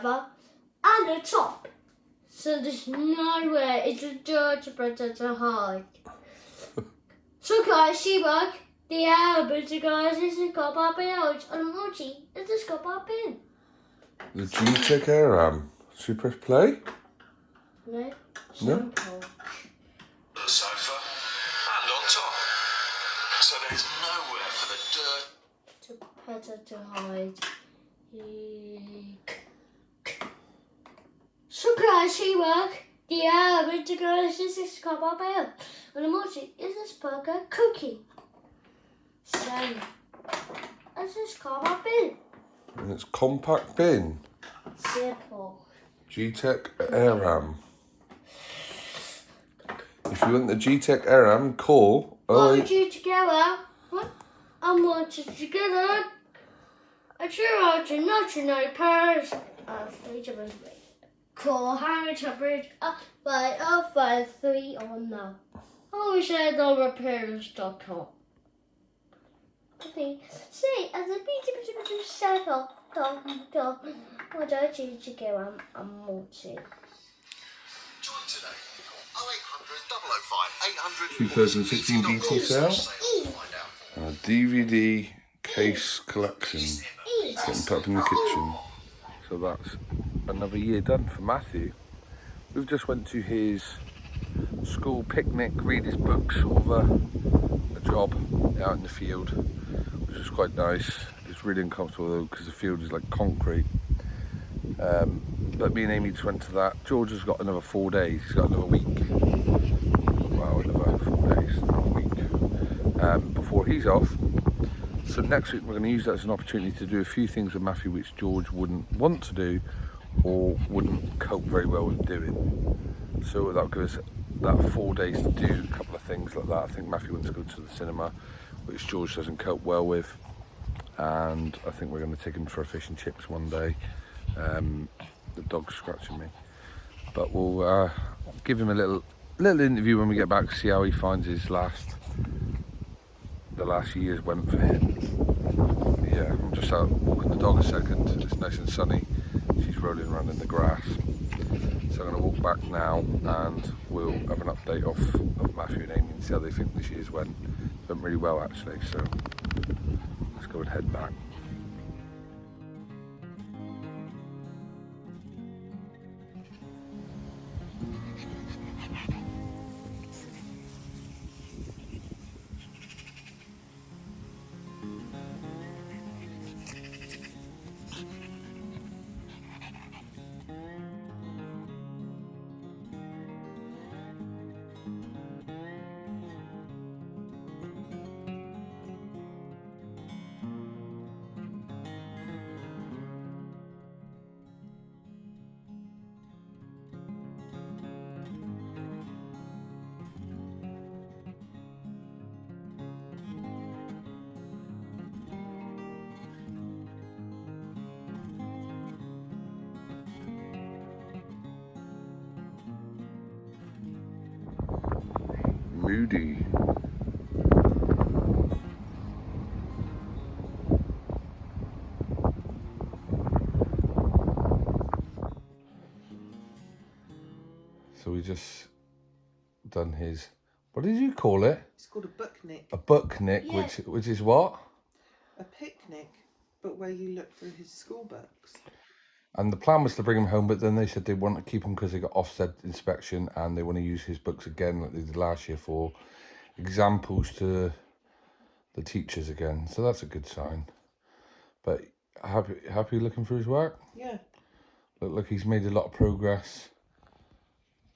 sofa and a top. So there's nowhere it's a dirty better to hide. So guys, she work the albert guys is a cop up in and a mochi is a scop up in. The G-Tech Aram. Should we press play? No. No? Simple. The sofa and on top. So there's nowhere for the dirt. To better to hide. So guys, she work the albert guys is a cop up in and a mochi is a burger cookie. Same as a scop up in. And it's compact bin. Simple. G-Tech Aram. If you want the G-Tech Aram, call. Want you together? What? I want you together. I try to not to know pairs. Call Harry to bridge up by 053 on now. I wish I had overpairs.com. See, as a beautiful circle, what don't you together? I'm multi. Join today. 0800 005 800 2016 BT sale. DVD case collection. Getting put up in the kitchen. So that's another year done for Matthew. We've just went to his school picnic, read his book, sort of a job out in the field, which was quite nice. It's really uncomfortable though because the field is like concrete. But me and Amy just went to that. George has got another 4 days. He's got another week. Well, another 4 days, another week before he's off. So next week we're going to use that as an opportunity to do a few things with Matthew which George wouldn't want to do or wouldn't cope very well with doing. So that'll give us that 4 days to do a couple of things like that. I think Matthew wants to go to the cinema, which George doesn't cope well with. And I think we're going to take him for a fish and chips one day. The dog's scratching me. But we'll give him a little interview when we get back to see how he finds the last years went for him. Yeah, I'm just out walking the dog a second. It's nice and sunny. She's rolling around in the grass. So I'm going to walk back now and we'll have an update of Matthew and Amy and see how they think this year's went. It went really well actually, so let's go and head back. Moody. So we just done his, what did you call it? It's called a booknic. A booknic, Yeah. which is what? A picnic, but where you look through his school books. And the plan was to bring him home, but then they said they want to keep him because they got Ofsted inspection and they want to use his books again like they did last year for examples to the teachers again. So that's a good sign. But happy looking through his work? Yeah. Look like he's made a lot of progress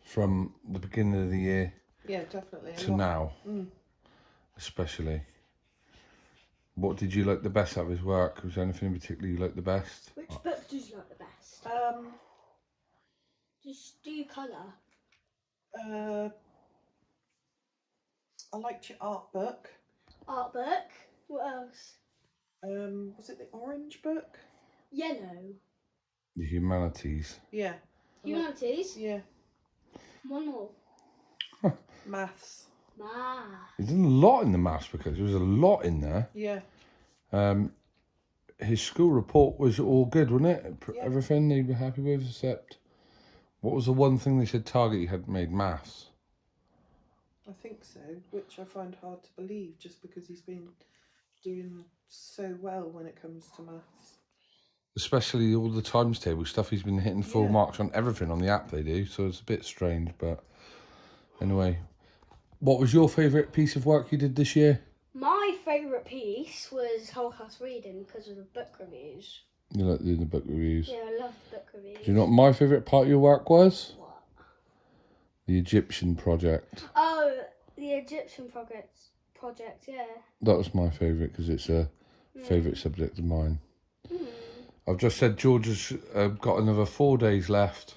from the beginning of the year Yeah, definitely. to now, especially. What did you like the best out of his work? Was there anything in particular you liked the best? Which book do you like the best? Just do you colour? I liked your art book. Art book. What else? Was it the orange book? Yellow. The humanities. Yeah. Humanities. Yeah. One more. Maths. Math. There's a lot in the maths because there was a lot in there. Yeah. his school report was all good, wasn't it? Yeah. Everything they were happy with, except what was the one thing they said target he hadn't made? Maths. I think so, which I find hard to believe just because he's been doing so well when it comes to maths. Especially all the times table stuff. He's been hitting full Yeah. marks on everything on the app they do, so it's a bit strange, but anyway. What was your favourite piece of work you did this year? My favourite piece was whole class reading because of the book reviews. You like doing the book reviews? Yeah, I love the book reviews. Do you know what my favourite part of your work was? What? The Egyptian project. Oh, the Egyptian project, yeah. That was my favourite because it's a favourite subject of mine. I've just said George has got another 4 days left.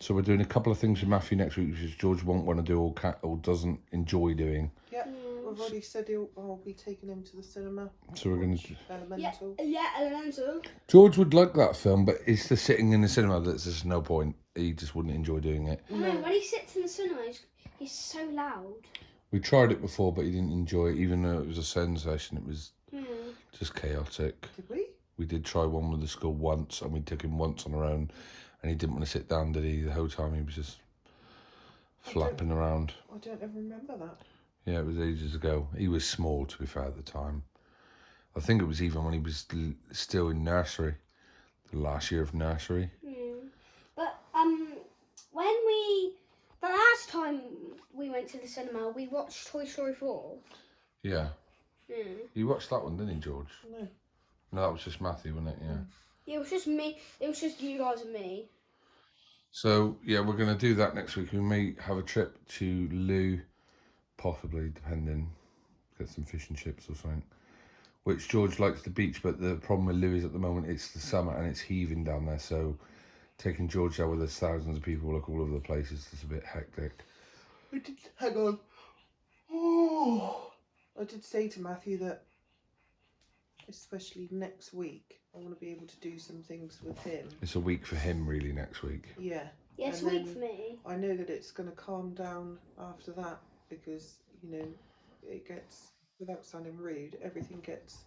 So we're doing a couple of things with Matthew next week, which George won't want to do or doesn't enjoy doing. Yeah, I've already said I'll be taking him to the cinema. So we're going to... Elemental. Yeah, Elemental. George would like that film, but it's the sitting in the cinema that's just no point. He just wouldn't enjoy doing it. I mean, when he sits in the cinema, he's so loud. We tried it before, but he didn't enjoy it. Even though it was a sound session, it was just chaotic. Did we? We did try one with the school once, and we took him once on our own, and he didn't want to sit down, did he? The whole time he was just flapping around. I don't ever remember that. Yeah, it was ages ago. He was small, to be fair, at the time. I think it was even when he was still in nursery, the last year of nursery. But the last time we went to the cinema, we watched Toy Story 4. Yeah. You watched that one, didn't you, George? No. No, that was just Matthew, wasn't it? Yeah. Yeah, it was just me. It was just you guys and me. So, yeah, we're going to do that next week. We may have a trip to Lou, possibly, depending. Get some fish and chips or something. Which George likes the beach, but the problem with Lou is at the moment it's the summer and it's heaving down there. So taking George there where there's thousands of people look all over the place is just a bit hectic. Hang on. Oh. I did say to Matthew that, especially next week, I want to be able to do some things with him. It's a week for him, really, next week. Yeah. Yeah, it's a week for me. I know that it's going to calm down after that because, it gets, without sounding rude, everything gets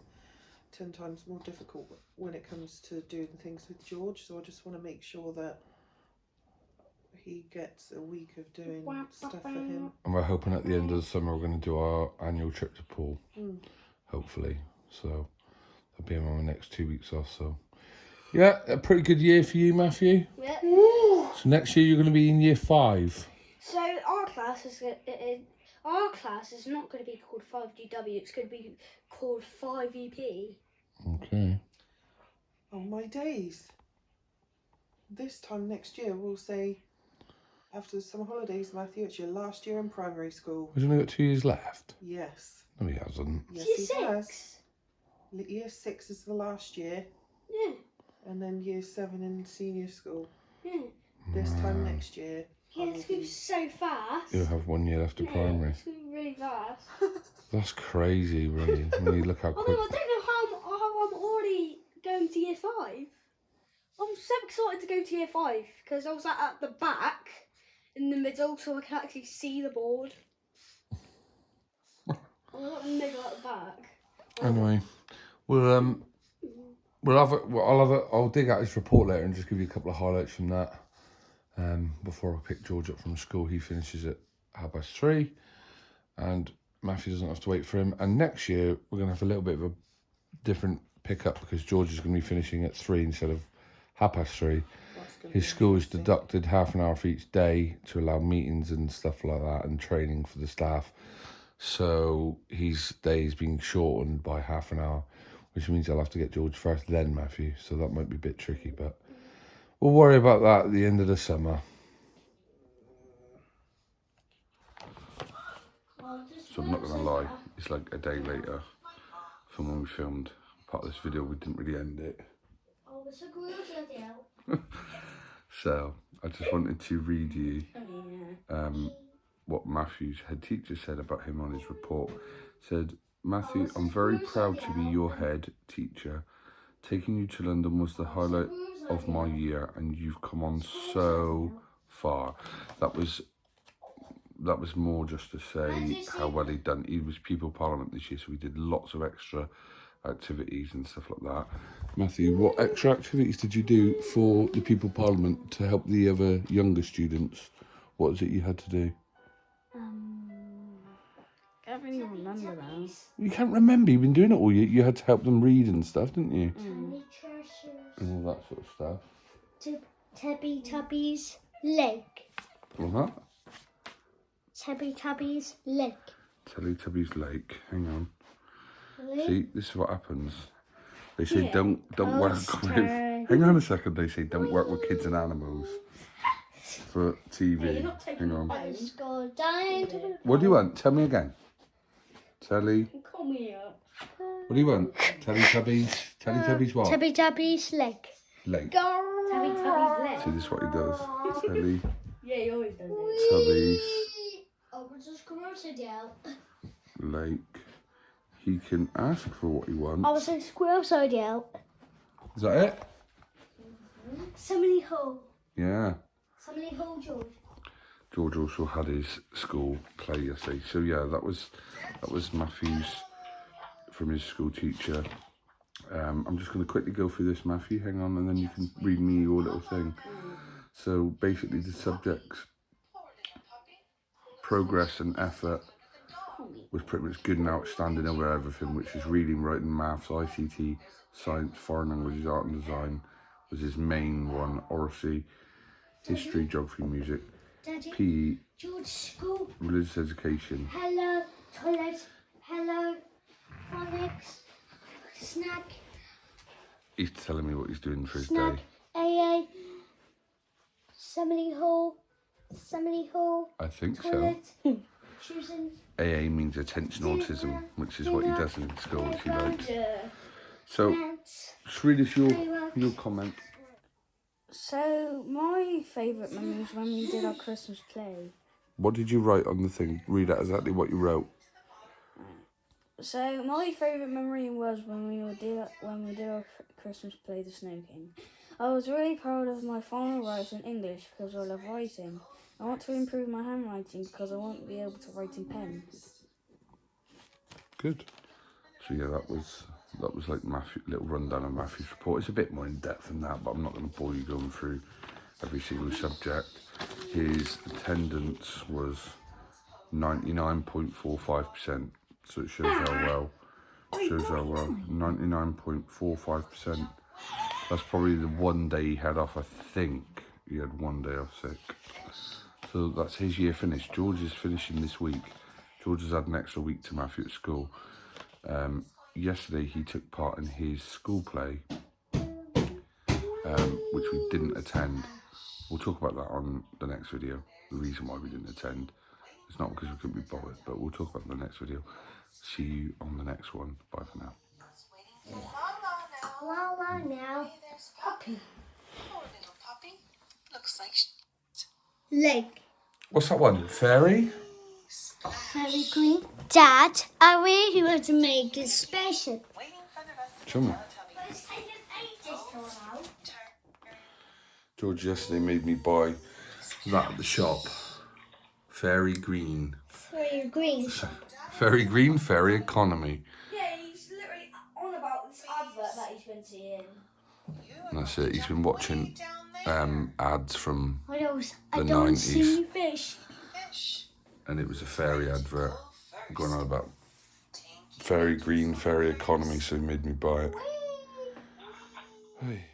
10 times more difficult when it comes to doing things with George. So I just want to make sure that he gets a week of doing stuff for him. And we're hoping at the end of the summer we're going to do our annual trip to Poole, hopefully. So that'll be in our next 2 weeks off. So yeah, a pretty good year for you, Matthew. Yeah. So next year you're going to be in year 5. So our class is not going to be called 5GW. It's going to be called 5EP. Okay. Oh my days! This time next year we'll say, after the summer holidays, Matthew, it's your last year in primary school. He's only got 2 years left. Yes. No, he hasn't. Yes, Year he 6. has. Year 6 is the last year. Yeah. And then year 7 in senior school. Yeah. This time next year. Yeah, it's going so fast. You'll have 1 year left of primary. It's going really fast. That's crazy, really, when you look how I quick... mean, I don't know how I'm already going to year 5. I'm so excited to go to year 5 because I was at the back in the middle so I can actually see the board. I'm not in the middle at the back. Anyway, I'll dig out his report later and just give you a couple of highlights from that. Before I pick George up from school, he finishes at 3:30, and Matthew doesn't have to wait for him. And next year we're going to have a little bit of a different pickup because George is going to be finishing at 3 instead of 3:30. His school is deducted half an hour for each day to allow meetings and stuff like that and training for the staff. So his day is being shortened by half an hour, which means I'll have to get George first, then Matthew. So that might be a bit tricky, but we'll worry about that at the end of the summer. So I'm not going to lie, it's like a day later from when we filmed part of this video. We didn't really end it. So I just wanted to read you what Matthew's head teacher said about him on his report. Said, Matthew, I'm very proud to be your head teacher. Taking you to London was the highlight of my year and you've come on so far. That was more just to say how well he'd done. He was Pupil Parliament this year, so we did lots of extra activities and stuff like that. Matthew, what extra activities did you do for the Pupil Parliament to help the other younger students? What was it you had to do? Can't really remember now. You can't remember. You've been doing it all. You had to help them read and stuff, didn't you? And all that sort of stuff. Teletubbies Lake. What? Teletubbies Lake. Teletubbies Lake. Hang on. Really? See, this is what happens. They say don't work with. Poster. Hang on a second. They say don't work with kids and animals for TV. Hang on. What do you want? Tell me again. Call me up. What do you want? Teletubbies. Teletubbies what? Teletubbies Lake. Lake. Teletubbies left. See, this is what he does. Yeah, he always does it. Teletubbies Oh, but just come out again. Lake. He can ask for what he wants. I was a squirrel side out. Is that it? Somebody hold. Yeah. Somebody hold George. George also had his school play yesterday. So yeah, that was Matthew's from his school teacher. I'm just going to quickly go through this, Matthew. Hang on, and then you can read me your little thing. So basically, the subjects, progress and effort, was pretty much good and outstanding over everything, which is reading, writing, maths, ICT, science, foreign languages, art and design was his main one. Oracy, history, geography, music, Daddy, PE, George school. religious education. Hello, toilet. Hello, phonics. Snack. He's telling me what he's doing for his Snack. day. AA. Somebody hall. Somebody hall. I think so. Toilet. Choosing. AA means attention autism, which is what he does in school, which he likes. So, Pants. just read us your comment. So, my favourite memory was when we did our Christmas play. What did you write on the thing? Read out exactly what you wrote. So, my favourite memory was when we did our Christmas play, The Snow King. I was really proud of my final writes in English because I love writing. I want to improve my handwriting because I want to be able to write in pen. Good. So yeah, that was like Matthew, little rundown of Matthew's report. It's a bit more in depth than that, but I'm not going to bore you going through every single subject. His attendance was 99.45%. So it shows how well. 99.45%. That's probably the one day he had off. I think he had one day off sick. So that's his year finished. George is finishing this week. George has had an extra week to Matthew at school. Yesterday he took part in his school play, which we didn't attend. We'll talk about that on the next video. The reason why we didn't attend. It's not because we couldn't be bothered, but we'll talk about it in the next video. See you on the next one. Bye for now. Lala now. Puppy. Oh, little puppy. Looks like Lake. What's that one? Fairy? Very green. Dad, I really want to make this spaceship. waiting for the rest of Show me. the Teletubbies. It's taken ages to out. George yesterday made me buy that at the shop. Fairy green. Very green. Fairy green, fairy economy. Yeah, he's literally on about this advert that he's been seeing. And that's it. He's been watching ads from, What else? I The don't 90s. see fish. Fish. and it was a fairy advert going on about fairy green, fairy economy, so he made me buy it. Hey.